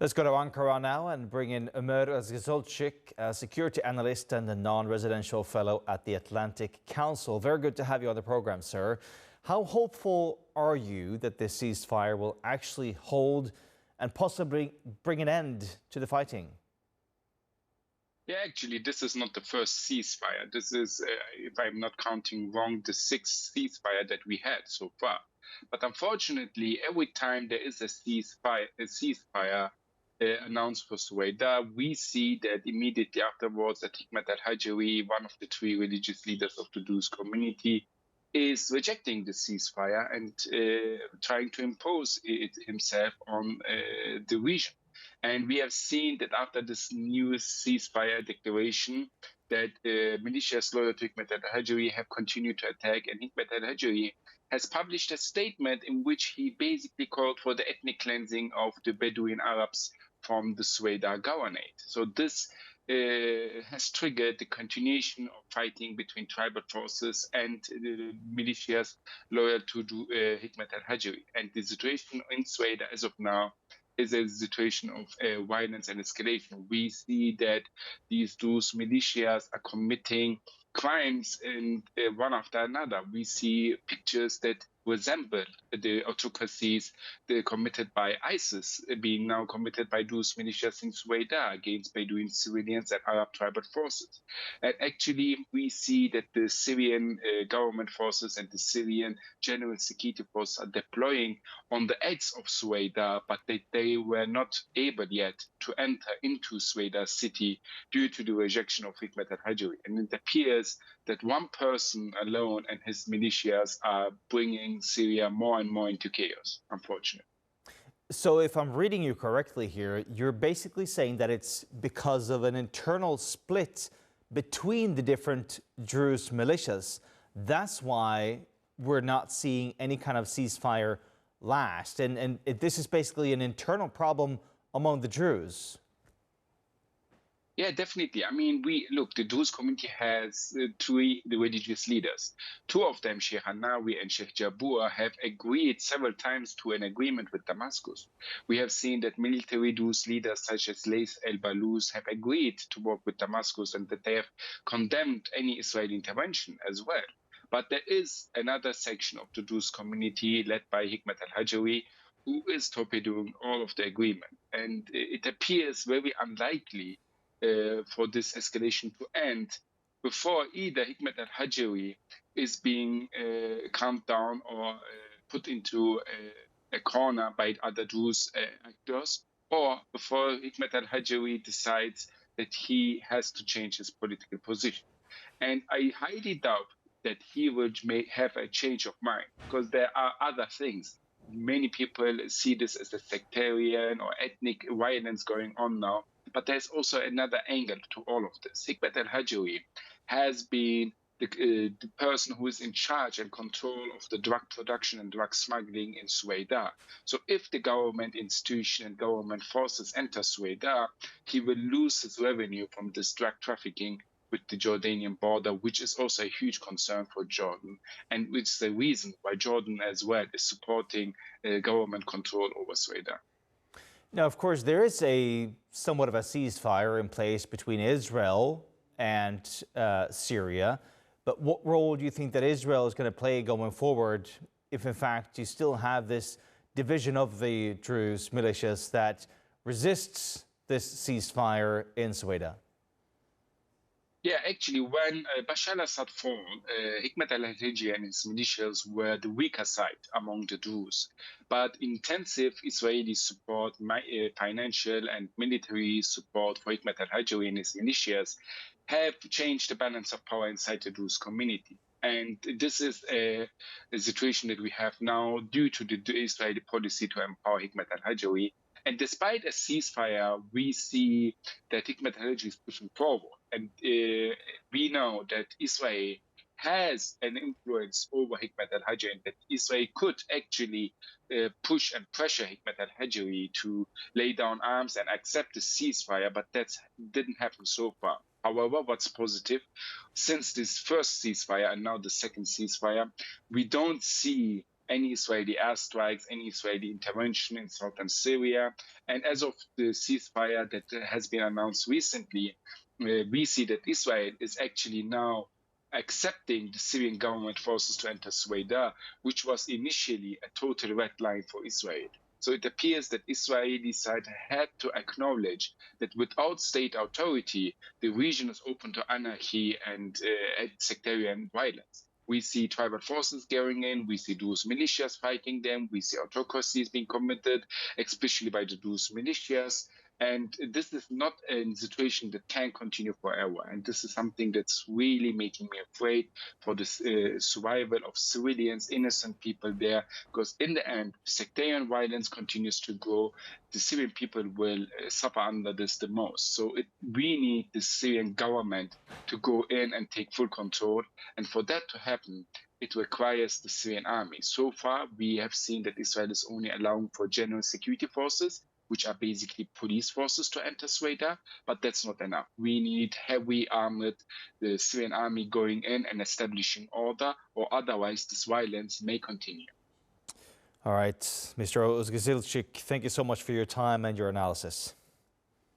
Let's go to Ankara now and bring in Omer Ozkizilcik, a security analyst and a non-residential fellow at the Atlantic Council. Very good to have you on the program, sir. How hopeful are you that this ceasefire will actually hold and possibly bring an end to the fighting? Yeah, actually, this is not the first ceasefire. This is, if I'm not counting wrong, the sixth ceasefire that we had so far. But unfortunately, every time there is a ceasefire announced for Sweida, we see that immediately afterwards that Hikmet al-Hajari, one of the three religious leaders of the Druze community, is rejecting the ceasefire and trying to impose it himself on the region. And we have seen that after this new ceasefire declaration, that militias loyal to Hikmet al-Hajari have continued to attack, and Hikmet al-Hajari has published a statement in which he basically called for the ethnic cleansing of the Bedouin Arabs from the Sweida governorate. So this has triggered the continuation of fighting between tribal forces and militias loyal to Hikmet al-Hajari. And the situation in Sweida as of now is a situation of violence and escalation. We see that these militias are committing crimes and one after another. We see pictures that resemble the autocracies committed by ISIS being now committed by those militias in Sweida against Bedouin civilians and Arab tribal forces. And actually, we see that the Syrian government forces and the Syrian general security forces are deploying on the edge of Sweida, but they were not able yet to enter into Sweida city due to the rejection of Hikmet al-Hajari. And it appears that one person alone and his militias are bringing Syria more and more into chaos, unfortunately. So if I'm reading you correctly here, you're basically saying that it's because of an internal split between the different Druze militias. That's why we're not seeing any kind of ceasefire last. And this is basically an internal problem among the Druze. Yeah, definitely. I mean, the Druze community has three religious leaders. Two of them, Sheikh Hanawi and Sheikh Jabur, have agreed several times to an agreement with Damascus. We have seen that military Druze leaders such as Laith el-Balous have agreed to work with Damascus and that they have condemned any Israeli intervention as well. But there is another section of the Druze community led by Hikmet al-Hajari who is torpedoing all of the agreement. And it appears very unlikely for this escalation to end before either Hikmet al-Hajari is being calmed down or put into a corner by other Druze actors, or before Hikmet al-Hajari decides that he has to change his political position. And I highly doubt that he may have a change of mind, because there are other things. Many people see this as a sectarian or ethnic violence going on now. But there's also another angle to all of this. Hikmet al-Hajari has been the person who is in charge and control of the drug production and drug smuggling in Sweida. So if the government institution and government forces enter Sweida, he will lose his revenue from this drug trafficking with the Jordanian border, which is also a huge concern for Jordan, and which is the reason why Jordan as well is supporting government control over Sweida. Now, of course, there is somewhat of a ceasefire in place between Israel and Syria. But what role do you think that Israel is going to play going forward if, in fact, you still have this division of the Druze militias that resists this ceasefire in Sweida? Yeah, actually, when Bashar al-Assad fell, Hikmet al-Hajari and his militias were the weaker side among the Druze. But intensive Israeli support, financial and military support for Hikmet al-Hajari and his militias have changed the balance of power inside the Druze community. And this is a situation that we have now due to the Israeli policy to empower Hikmet al-Hajari. And despite a ceasefire, we see that Hikmet al-Hajari is pushing forward. And we know that Israel has an influence over Hikmet al-Hajari, and that Israel could actually push and pressure Hikmet al-Hajari to lay down arms and accept the ceasefire, but that didn't happen so far. However, what's positive, since this first ceasefire and now the second ceasefire, we don't see any Israeli airstrikes, any Israeli intervention in southern Syria. And as of the ceasefire that has been announced recently, we see that Israel is actually now accepting the Syrian government forces to enter Sweida, which was initially a total red line for Israel. So it appears that Israeli side had to acknowledge that without state authority, the region is open to anarchy and sectarian violence. We see tribal forces going in, we see Druze militias fighting them, we see autocracies being committed, especially by the Druze militias. And this is not a situation that can continue forever. And this is something that's really making me afraid for the survival of civilians, innocent people there, because in the end, sectarian violence continues to grow. The Syrian people will suffer under this the most. So we need the Syrian government to go in and take full control. And for that to happen, it requires the Syrian army. So far, we have seen that Israel is only allowing for general security forces, which are basically police forces, to enter Sweida, but that's not enough. We need heavy armored the Syrian army going in and establishing order, or otherwise this violence may continue. All right, Mr. Ozkizilcik, thank you so much for your time and your analysis.